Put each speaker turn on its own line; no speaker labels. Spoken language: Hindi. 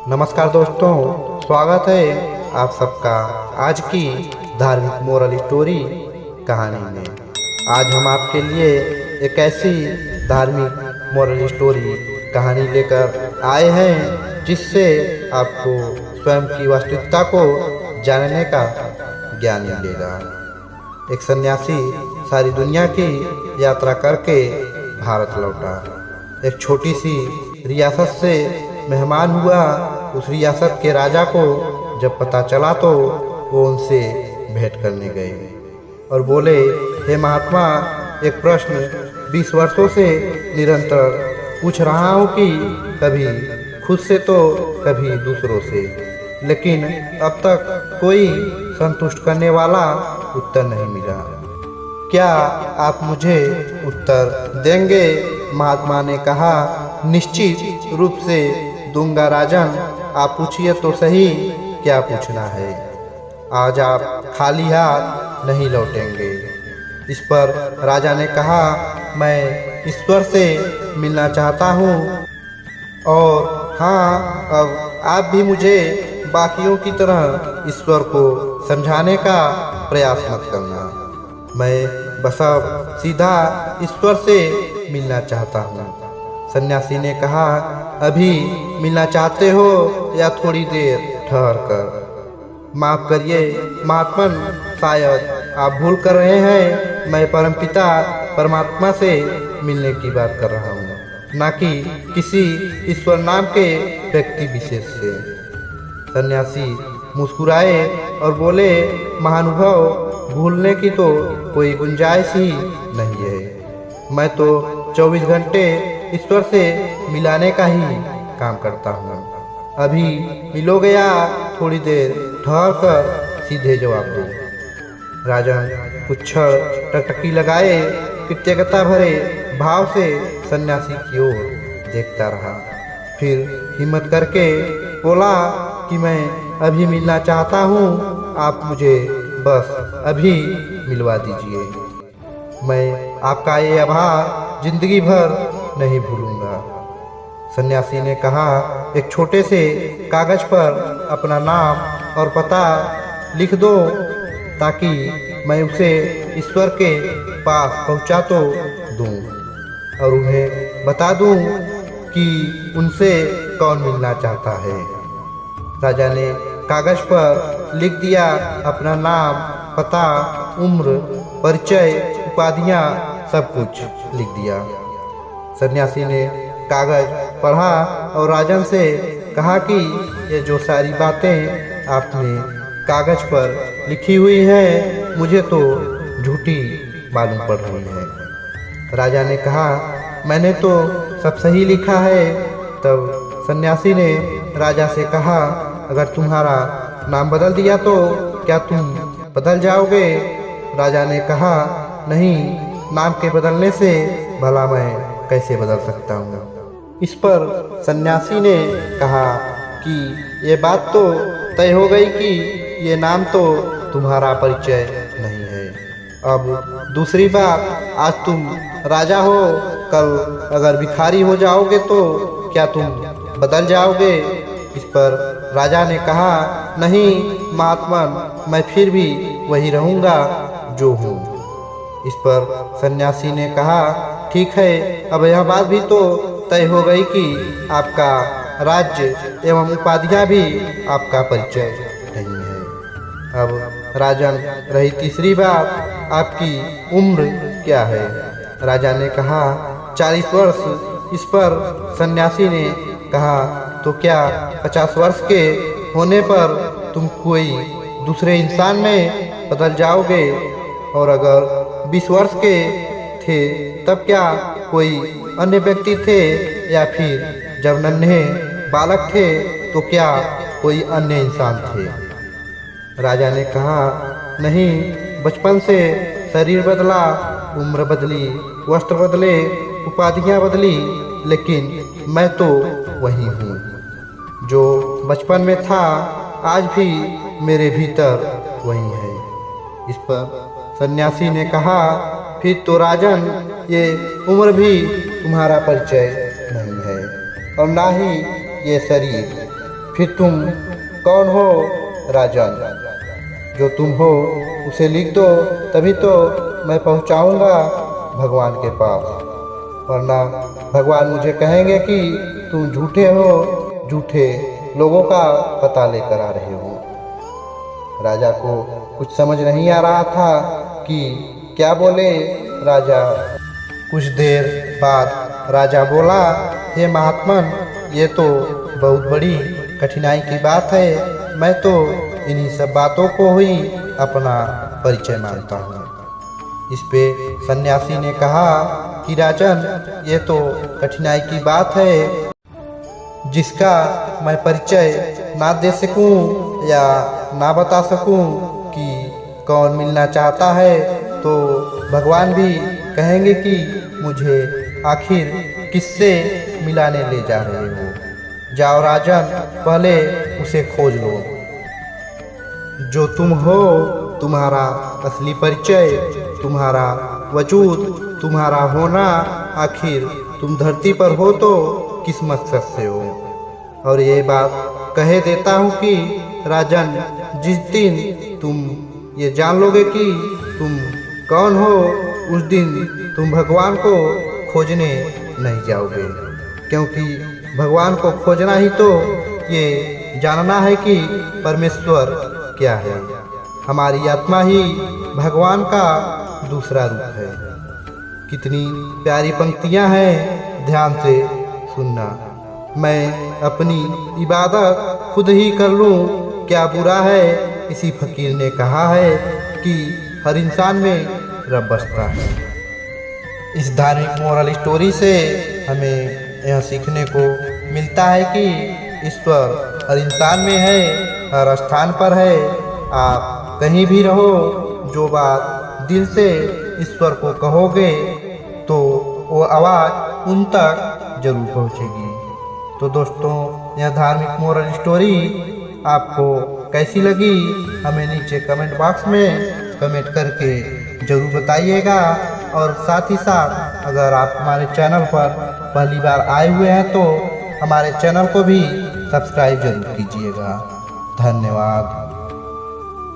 नमस्कार दोस्तों, स्वागत है आप सबका आज की धार्मिक मोरल स्टोरी कहानी में। आज हम आपके लिए एक ऐसी धार्मिक मोरल स्टोरी कहानी लेकर आए हैं जिससे आपको स्वयं की वास्तविकता को जानने का ज्ञान मिलेगा। एक सन्यासी सारी दुनिया की यात्रा करके भारत लौटा। एक छोटी सी रियासत से मेहमान हुआ। उस रियासत के राजा को जब पता चला तो वो उनसे भेंट करने गए और बोले, हे महात्मा, एक प्रश्न 20 वर्षों से निरंतर पूछ रहा हूँ कि कभी खुद से तो कभी दूसरों से, लेकिन अब तक कोई संतुष्ट करने वाला उत्तर नहीं मिला। क्या आप मुझे उत्तर देंगे? महात्मा ने कहा, निश्चित रूप से दूंगा राजन, आप पूछिए तो सही, क्या पूछना है। आज आप खाली हाथ नहीं लौटेंगे। इस पर राजा ने कहा, मैं ईश्वर से मिलना चाहता हूँ, और हाँ, अब आप भी मुझे बाकियों की तरह ईश्वर को समझाने का प्रयास मत करना। मैं बस अब सीधा ईश्वर से मिलना चाहता हूँ। सन्यासी ने कहा, अभी मिलना चाहते हो या थोड़ी देर ठहर कर? माफ करिए महात्मन, शायद आप भूल कर रहे हैं। मैं परमपिता परमात्मा से मिलने की बात कर रहा हूँ, ना कि किसी ईश्वर नाम के व्यक्ति विशेष से। सन्यासी मुस्कुराए और बोले, महानुभाव, भूलने की तो कोई गुंजाइश ही नहीं है। मैं तो 24 घंटे ईश्वर से मिलाने का ही काम करता हूँ। अभी मिलोगे या थोड़ी देर ठहर कर? सीधे जवाब दो। राजन कुछ क्षण टकटकी लगाए कृतज्ञता भरे भाव से सन्यासी की ओर देखता रहा। फिर हिम्मत करके बोला कि मैं अभी मिलना चाहता हूँ, आप मुझे बस अभी मिलवा दीजिए। मैं आपका ये आभार जिंदगी भर नहीं भूलूंगा। सन्यासी ने कहा, एक छोटे से कागज पर अपना नाम और पता लिख दो, ताकि मैं उसे ईश्वर के पास पहुंचा तो दूं और उन्हें बता दूं कि उनसे कौन मिलना चाहता है। राजा ने कागज पर लिख दिया अपना नाम, पता, उम्र, परिचय, उपाधियां, सब कुछ लिख दिया। सन्यासी ने कागज पढ़ा और राजन से कहा कि ये जो सारी बातें आपने कागज पर लिखी हुई हैं, मुझे तो झूठी मालूम पड़ रही है। राजा ने कहा, मैंने तो सब सही लिखा है। तब सन्यासी ने राजा से कहा, अगर तुम्हारा नाम बदल दिया तो क्या तुम बदल जाओगे? राजा ने कहा, नहीं, नाम के बदलने से भला मैं कैसे बदल सकता हूँ। इस पर सन्यासी ने कहा कि ये बात तो तय हो गई कि ये नाम तो तुम्हारा परिचय नहीं है। अब दूसरी बात, आज तुम राजा हो, कल अगर भिखारी हो जाओगे तो क्या तुम बदल जाओगे? इस पर राजा ने कहा, नहीं महात्मन, मैं फिर भी वही रहूँगा जो हूँ। इस पर सन्यासी ने कहा, ठीक है, अब यह बात भी तो तय हो गई कि आपका राज्य एवं उपाधियां भी आपका परिचय नहीं है। अब राजन रही तीसरी बात, आपकी उम्र क्या है? राजा ने कहा, 40 वर्ष। इस पर सन्यासी ने कहा, तो क्या 50 वर्ष के होने पर तुम कोई दूसरे इंसान में बदल जाओगे? और अगर 20 वर्ष के थे तब क्या कोई अन्य व्यक्ति थे, या फिर जब नन्हे बालक थे तो क्या कोई अन्य इंसान थे? राजा ने कहा, नहीं, बचपन से शरीर बदला, उम्र बदली, वस्त्र बदले, उपाधियां बदली, लेकिन मैं तो वही हूँ जो बचपन में था। आज भी मेरे भीतर वही है। इस पर सन्यासी ने कहा, फिर तो राजन, ये उम्र भी तुम्हारा परिचय नहीं है और ना ही ये शरीर। फिर तुम कौन हो राजन? जो तुम हो उसे लिख दो, तभी तो मैं पहुंचाऊंगा भगवान के पास, वरना भगवान मुझे कहेंगे कि तुम झूठे हो, झूठे लोगों का पता लेकर आ रहे हो। राजा को कुछ समझ नहीं आ रहा था कि क्या बोले राजा। कुछ देर बाद राजा बोला, हे महात्मन, ये तो बहुत बड़ी कठिनाई की बात है। मैं तो इन्हीं सब बातों को ही अपना परिचय मानता हूँ। इस पे सन्यासी ने कहा कि राजन, ये तो कठिनाई की बात है जिसका मैं परिचय ना दे सकूं या ना बता सकूं कि कौन मिलना चाहता है तो भगवान भी कहेंगे कि मुझे आखिर किससे मिलाने ले जा रहे हो। जाओ राजन, पहले उसे खोज लो। जो तुम हो, तुम्हारा असली परिचय, तुम्हारा वजूद, तुम्हारा होना, आखिर तुम धरती पर हो तो किस मकसद से हो। और ये बात कह देता हूँ कि राजन, जिस दिन तुम ये जान लोगे कि तुम कौन हो, उस दिन तुम भगवान को खोजने नहीं जाओगे, क्योंकि भगवान को खोजना ही तो ये जानना है कि परमेश्वर क्या है। हमारी आत्मा ही भगवान का दूसरा रूप है। कितनी प्यारी पंक्तियां हैं, ध्यान से सुनना। मैं अपनी इबादत खुद ही कर लूं, क्या बुरा है। इसी फकीर ने कहा है कि हर इंसान में रब बसता है। इस धार्मिक मोरल स्टोरी से हमें यह सीखने को मिलता है कि ईश्वर हर इंसान में है, हर स्थान पर है। आप कहीं भी रहो, जो बात दिल से ईश्वर को कहोगे तो वो आवाज़ उन तक जरूर पहुंचेगी। तो दोस्तों, यह धार्मिक मोरल स्टोरी आपको कैसी लगी, हमें नीचे कमेंट बॉक्स में कमेंट करके ज़रूर बताइएगा। और साथ ही साथ अगर आप हमारे चैनल पर पहली बार आए हुए हैं तो हमारे चैनल को भी सब्सक्राइब जरूर कीजिएगा। धन्यवाद।